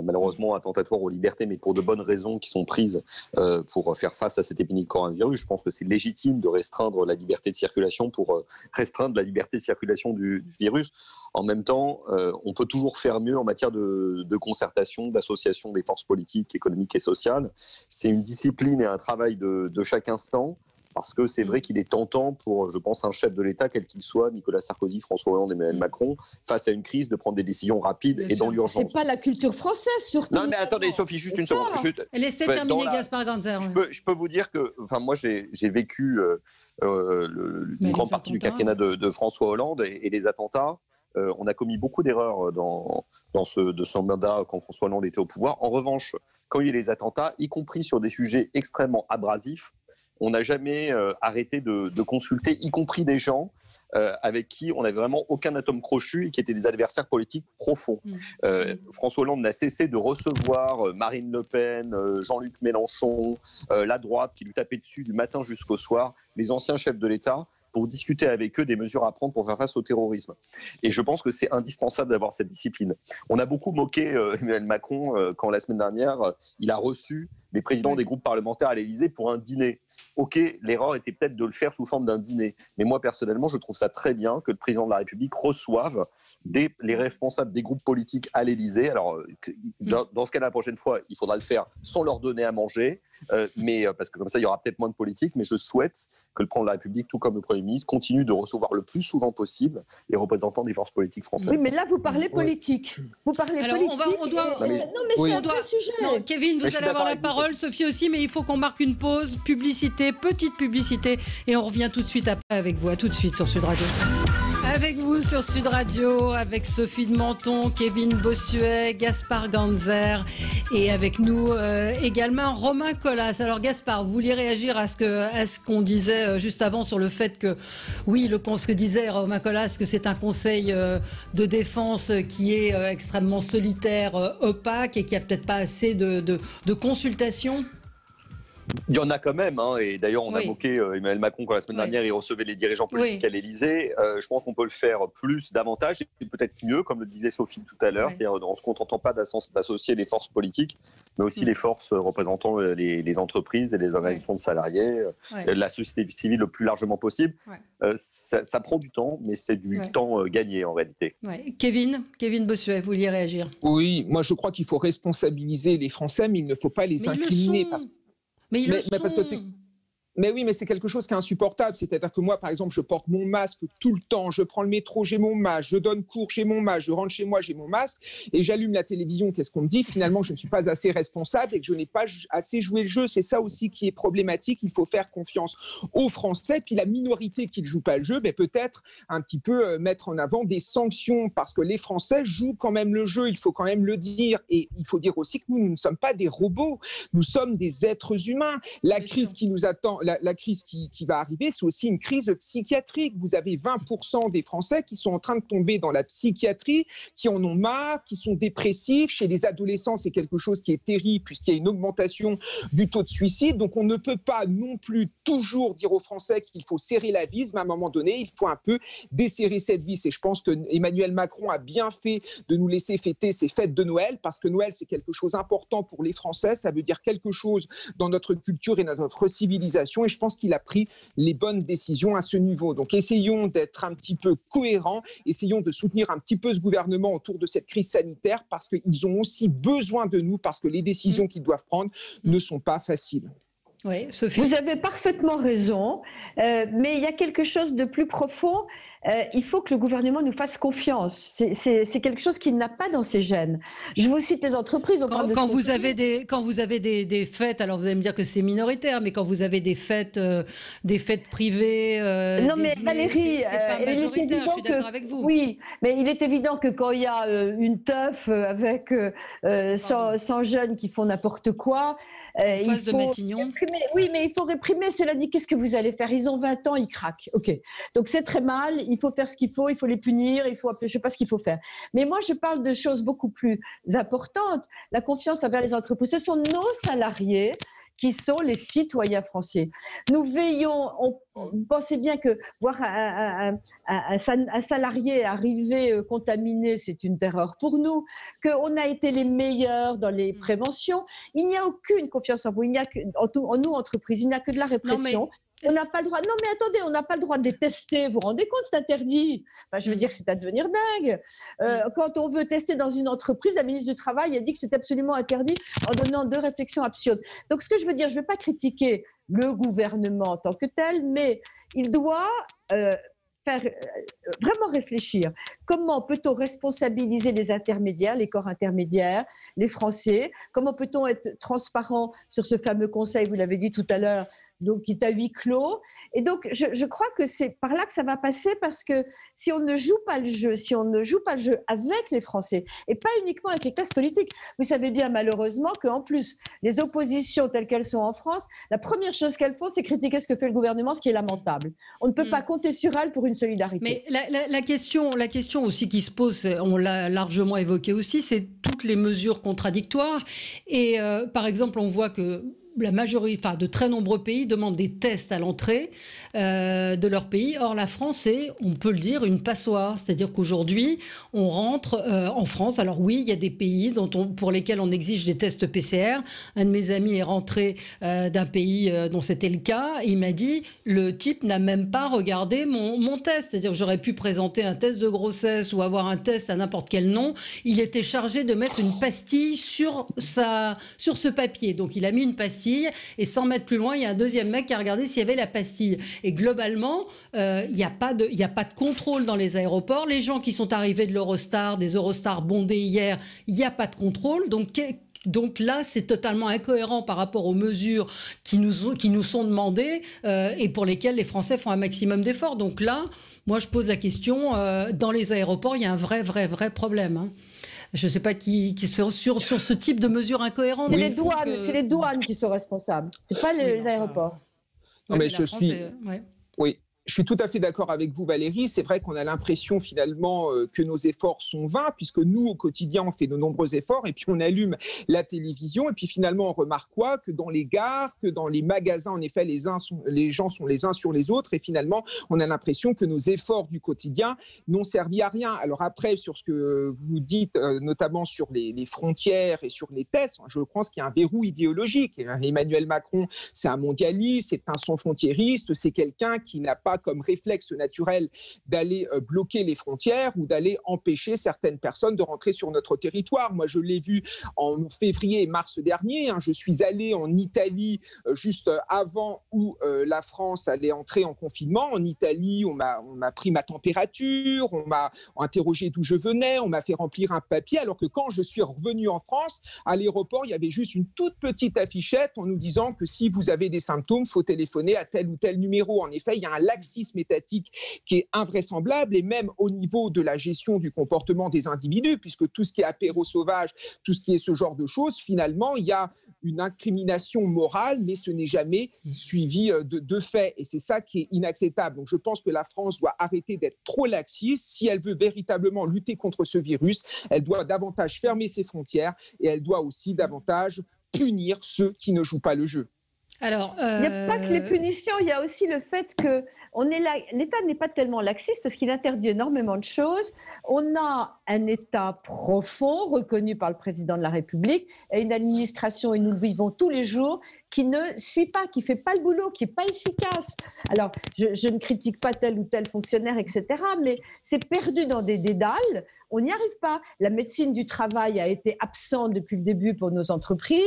malheureusement attentatoires aux libertés, mais pour de bonnes raisons qui sont prises pour faire face à cette épidémie de coronavirus. Je pense que c'est légitime de restreindre la liberté de circulation pour restreindre la liberté de circulation du virus. En même temps, on peut toujours faire mieux en matière de concertation, d'association des forces politiques, économiques et sociales. C'est une discipline et un travail de chaque instant. Parce que c'est vrai qu'il est tentant pour, je pense, un chef de l'État, quel qu'il soit, Nicolas Sarkozy, François Hollande, Emmanuel Macron, face à une crise, de prendre des décisions rapides et dans l'urgence. C'est pas la culture française, surtout. Non, mais attendez, Sophie, juste une seconde. Laissez terminer Gaspard Ganzer. Je peux vous dire que, moi, j'ai vécu une grande partie du quinquennat de François Hollande et les attentats. On a commis beaucoup d'erreurs dans son mandat quand François Hollande était au pouvoir. En revanche, quand il y a eu les attentats, y compris sur des sujets extrêmement abrasifs, on n'a jamais arrêté de consulter, y compris des gens avec qui on n'avait vraiment aucun atome crochu et qui étaient des adversaires politiques profonds. François Hollande n'a cessé de recevoir Marine Le Pen, Jean-Luc Mélenchon, la droite qui lui tapait dessus du matin jusqu'au soir, les anciens chefs de l'État, pour discuter avec eux des mesures à prendre pour faire face au terrorisme. Et je pense que c'est indispensable d'avoir cette discipline. On a beaucoup moqué Emmanuel Macron quand la semaine dernière, il a reçu les présidents des groupes parlementaires à l'Élysée pour un dîner. Ok, l'erreur était peut-être de le faire sous forme d'un dîner. Mais moi, personnellement, je trouve ça très bien que le président de la République reçoive les responsables des groupes politiques à l'Élysée. Alors, dans ce cas-là, la prochaine fois, il faudra le faire sans leur donner à manger, parce que comme ça, il y aura peut-être moins de politique. Mais je souhaite que le président de la République, tout comme le Premier ministre, continue de recevoir le plus souvent possible les représentants des forces politiques françaises. Oui, mais là, vous parlez politique. Vous parlez politique. Non, mais c'est un vrai sujet. Non, Kevin, vous allez avoir la parole. Sophie aussi, mais il faut qu'on marque une pause, publicité, petite publicité, et on revient tout de suite après avec vous. À tout de suite sur Sud Radio. Avec vous sur Sud Radio, avec Sophie de Menton, Kevin Bossuet, Gaspard Ganzer et avec nous également Romain Colas. Alors Gaspard, vous vouliez réagir à ce qu'on disait juste avant sur le fait que, oui, ce que disait Romain Colas, que c'est un conseil de défense qui est extrêmement solitaire, opaque et qui a peut-être pas assez de consultation. Il y en a quand même, hein, et d'ailleurs on a moqué Emmanuel Macron quand la semaine dernière il recevait les dirigeants politiques à l'Élysée. Je pense qu'on peut le faire plus, davantage, et peut-être mieux, comme le disait Sophie tout à l'heure, c'est-à-dire on ne se contentant pas d'associer les forces politiques, mais aussi les forces représentant les entreprises et les organisations de salariés, la société civile le plus largement possible. Ça prend du temps, mais c'est du temps gagné en réalité. Kevin Bossuet, vous vouliez réagir? Oui, moi je crois qu'il faut responsabiliser les Français, mais il ne faut pas les incriminer. Mais ils le sont. Parce que Mais oui, mais c'est quelque chose qui est insupportable. C'est-à-dire que moi, par exemple, je porte mon masque tout le temps. Je prends le métro, j'ai mon masque. Je donne cours, j'ai mon masque. Je rentre chez moi, j'ai mon masque. Et j'allume la télévision. Qu'est-ce qu'on me dit? Finalement, je ne suis pas assez responsable et que je n'ai pas assez joué le jeu. C'est ça aussi qui est problématique. Il faut faire confiance aux Français. Puis la minorité qui ne joue pas le jeu, peut-être un petit peu mettre en avant des sanctions parce que les Français jouent quand même le jeu. Il faut quand même le dire. Et il faut dire aussi que nous ne sommes pas des robots. Nous sommes des êtres humains. La crise qui nous attend, la crise qui va arriver, c'est aussi une crise psychiatrique. Vous avez 20% des Français qui sont en train de tomber dans la psychiatrie, qui en ont marre, qui sont dépressifs. Chez les adolescents, c'est quelque chose qui est terrible puisqu'il y a une augmentation du taux de suicide. Donc on ne peut pas non plus toujours dire aux Français qu'il faut serrer la vis, mais à un moment donné, il faut un peu desserrer cette vis. Et je pense que Emmanuel Macron a bien fait de nous laisser fêter ces fêtes de Noël, parce que Noël, c'est quelque chose d'important pour les Français. Ça veut dire quelque chose dans notre culture et dans notre civilisation. Et je pense qu'il a pris les bonnes décisions à ce niveau. Donc essayons d'être un petit peu cohérents, essayons de soutenir un petit peu ce gouvernement autour de cette crise sanitaire, parce qu'ils ont aussi besoin de nous, parce que les décisions qu'ils doivent prendre ne sont pas faciles. Oui, Sophie. Vous avez parfaitement raison, mais il y a quelque chose de plus profond. Il faut que le gouvernement nous fasse confiance. C'est quelque chose qu'il n'a pas dans ses gènes. Je vous cite les entreprises. Quand vous avez des fêtes, alors vous allez me dire que c'est minoritaire, mais quand vous avez des fêtes privées, non mais dîners, Valérie, c'est pas majoritaire. Je suis d'accord avec vous. Oui, mais il est évident que quand il y a une teuf avec 100 jeunes qui font n'importe quoi, il faut Matignon. Oui, mais il faut réprimer. Cela dit, qu'est-ce que vous allez faire? Ils ont 20 ans, ils craquent. Ok. Donc c'est très mal. Il faut faire ce qu'il faut. Il faut les punir. Il faut, je ne sais pas ce qu'il faut faire. Mais moi, je parle de choses beaucoup plus importantes. La confiance envers les entreprises. Ce sont nos salariés qui sont les citoyens français. Nous veillons, vous pensez bien que voir un salarié arriver contaminé, c'est une terreur pour nous, qu'on a été les meilleurs dans les préventions. Il n'y a aucune confiance en vous, il n'y a en nous, entreprises, il n'y a que de la répression. On n'a pas le droit. Non, mais attendez, on n'a pas le droit de les tester. Vous vous rendez compte, c'est interdit. Enfin, je veux dire, c'est à devenir dingue. Quand on veut tester dans une entreprise, la ministre du Travail a dit que c'est absolument interdit en donnant 2 réflexions absurdes. Donc, ce que je veux dire, je ne vais pas critiquer le gouvernement en tant que tel, mais il doit faire vraiment réfléchir. Comment peut-on responsabiliser les intermédiaires, les corps intermédiaires, les Français? Comment peut-on être transparent sur ce fameux conseil, vous l'avez dit tout à l'heure, donc qui est à huis clos. Et donc, je crois que c'est par là que ça va passer, parce que si on ne joue pas le jeu, si on ne joue pas le jeu avec les Français, et pas uniquement avec les classes politiques, vous savez bien malheureusement qu'en plus, les oppositions telles qu'elles sont en France, la première chose qu'elles font, c'est critiquer ce que fait le gouvernement, ce qui est lamentable. On ne peut pas compter sur elles pour une solidarité. Mais la question aussi qui se pose, on l'a largement évoqué aussi, c'est toutes les mesures contradictoires. Et par exemple, on voit que la majorité, de très nombreux pays demandent des tests à l'entrée de leur pays. Or, la France est, on peut le dire, une passoire. C'est-à-dire qu'aujourd'hui, on rentre en France. Alors oui, il y a des pays pour lesquels on exige des tests PCR. Un de mes amis est rentré d'un pays dont c'était le cas. Et il m'a dit, le type n'a même pas regardé mon test. C'est-à-dire que j'aurais pu présenter un test de grossesse ou avoir un test à n'importe quel nom. Il était chargé de mettre une pastille sur ce papier. Donc, il a mis une pastille. Et 100 mètres plus loin, il y a un deuxième mec qui a regardé s'il y avait la pastille. Et globalement, il n'y a pas de contrôle dans les aéroports. Les gens qui sont arrivés de l'Eurostar, des Eurostars bondés hier, il n'y a pas de contrôle. Donc là, c'est totalement incohérent par rapport aux mesures qui nous sont demandées et pour lesquelles les Français font un maximum d'efforts. Donc là, moi, je pose la question, dans les aéroports, il y a un vrai problème, hein. Je ne sais pas qui sur ce type de mesures incohérentes. C'est les douanes qui sont responsables, ce n'est pas les aéroports. Non, mais je suis tout à fait d'accord avec vous, Valérie. C'est vrai qu'on a l'impression finalement que nos efforts sont vains, puisque nous, au quotidien, on fait de nombreux efforts et puis on allume la télévision et puis finalement on remarque quoi? Que dans les gares, que dans les magasins, en effet, les gens sont les uns sur les autres et finalement on a l'impression que nos efforts du quotidien n'ont servi à rien. Alors après, sur ce que vous dites, notamment sur les frontières et sur les tests, je pense qu'il y a un verrou idéologique. Emmanuel Macron, c'est un mondialiste, c'est un sans-frontiériste, c'est quelqu'un qui n'a pas comme réflexe naturel d'aller bloquer les frontières ou d'aller empêcher certaines personnes de rentrer sur notre territoire. Moi, je l'ai vu en février et mars dernier. Je suis allé en Italie juste avant où la France allait entrer en confinement. En Italie, on m'a pris ma température, on m'a interrogé d'où je venais, on m'a fait remplir un papier, alors que quand je suis revenu en France, à l'aéroport, il y avait juste une toute petite affichette en nous disant que si vous avez des symptômes, il faut téléphoner à tel ou tel numéro. En effet, il y a un laxisme étatique qui est invraisemblable, et même au niveau de la gestion du comportement des individus, puisque tout ce qui est apéro sauvage, tout ce qui est ce genre de choses, finalement, il y a une incrimination morale, mais ce n'est jamais suivi de fait. Et c'est ça qui est inacceptable. Donc je pense que la France doit arrêter d'être trop laxiste. Si elle veut véritablement lutter contre ce virus, elle doit davantage fermer ses frontières et elle doit aussi davantage punir ceux qui ne jouent pas le jeu. Alors, il n'y a pas que les punitions, il y a aussi le fait que l'État n'est pas tellement laxiste parce qu'il interdit énormément de choses. On a un État profond, reconnu par le président de la République, et une administration, et nous le vivons tous les jours, qui ne suit pas, qui ne fait pas le boulot, qui n'est pas efficace. Alors, je ne critique pas tel ou tel fonctionnaire, etc., mais c'est perdu dans des dédales. On n'y arrive pas. La médecine du travail a été absente depuis le début pour nos entreprises.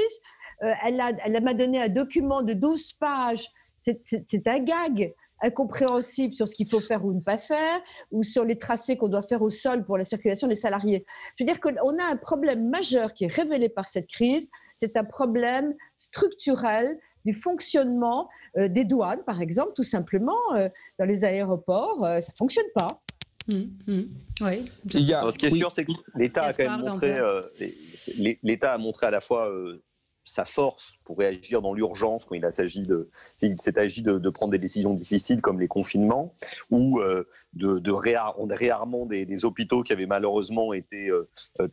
Elle m'a donné un document de 12 pages. C'est un gag incompréhensible sur ce qu'il faut faire ou ne pas faire, ou sur les tracés qu'on doit faire au sol pour la circulation des salariés. Je veux dire qu'on a un problème majeur qui est révélé par cette crise. C'est un problème structurel du fonctionnement des douanes, par exemple, tout simplement, dans les aéroports. Ça ne fonctionne pas. Oui. Ce qui est sûr, c'est que l'État a quand même montré, l'État a montré à la fois sa force pour réagir dans l'urgence quand il s'est agi de prendre des décisions difficiles comme les confinements, ou on a réarmement des hôpitaux qui avaient malheureusement été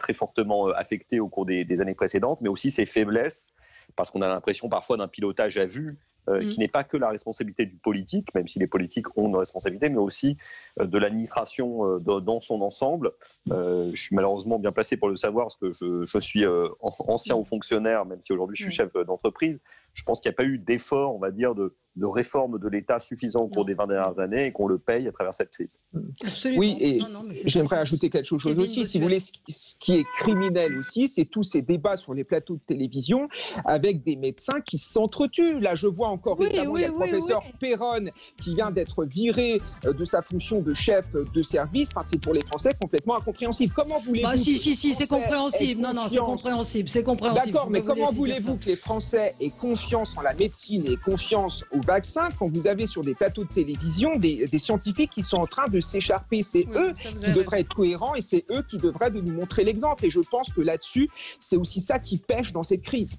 très fortement affectés au cours des années précédentes, mais aussi ses faiblesses, parce qu'on a l'impression parfois d'un pilotage à vue qui n'est pas que la responsabilité du politique, même si les politiques ont une responsabilité, mais aussi de l'administration dans son ensemble. Je suis malheureusement bien placé pour le savoir, parce que je suis ancien haut fonctionnaire, même si aujourd'hui je suis chef d'entreprise. Je pense qu'il n'y a pas eu d'effort, on va dire, de réforme de l'État suffisant au cours des 20 dernières années, et qu'on le paye à travers cette crise. Absolument. Oui, et j'aimerais ajouter quelque chose aussi. Si vous voulez, ce qui est criminel aussi, c'est tous ces débats sur les plateaux de télévision avec des médecins qui s'entretuent. Là, je vois encore récemment, il y a le professeur Perron qui vient d'être viré de sa fonction de chef de service. Enfin, c'est pour les Français complètement incompréhensible. Comment voulez-vous si, c'est compréhensible. Non, c'est compréhensible. C'est compréhensible. D'accord, mais comment voulez-vous que les Français aient confiance en la médecine et confiance au vaccin quand vous avez sur des plateaux de télévision des scientifiques qui sont en train de s'écharper? C'est eux qui devraient être cohérents et c'est eux qui devraient nous montrer l'exemple. Et je pense que là-dessus, c'est aussi ça qui pêche dans cette crise.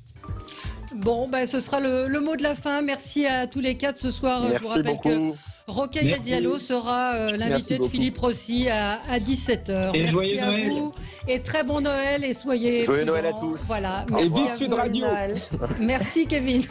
Bon, ce sera le mot de la fin. Merci à tous les quatre ce soir. Merci je vous rappelle beaucoup. Que Rokhaya Diallo sera l'invité de Philippe Rossi à 17h. Et merci à vous. Et très bon Noël et soyez Joyeux prudents. Noël à tous. Voilà. Et vive Sud Radio. Merci Kevin.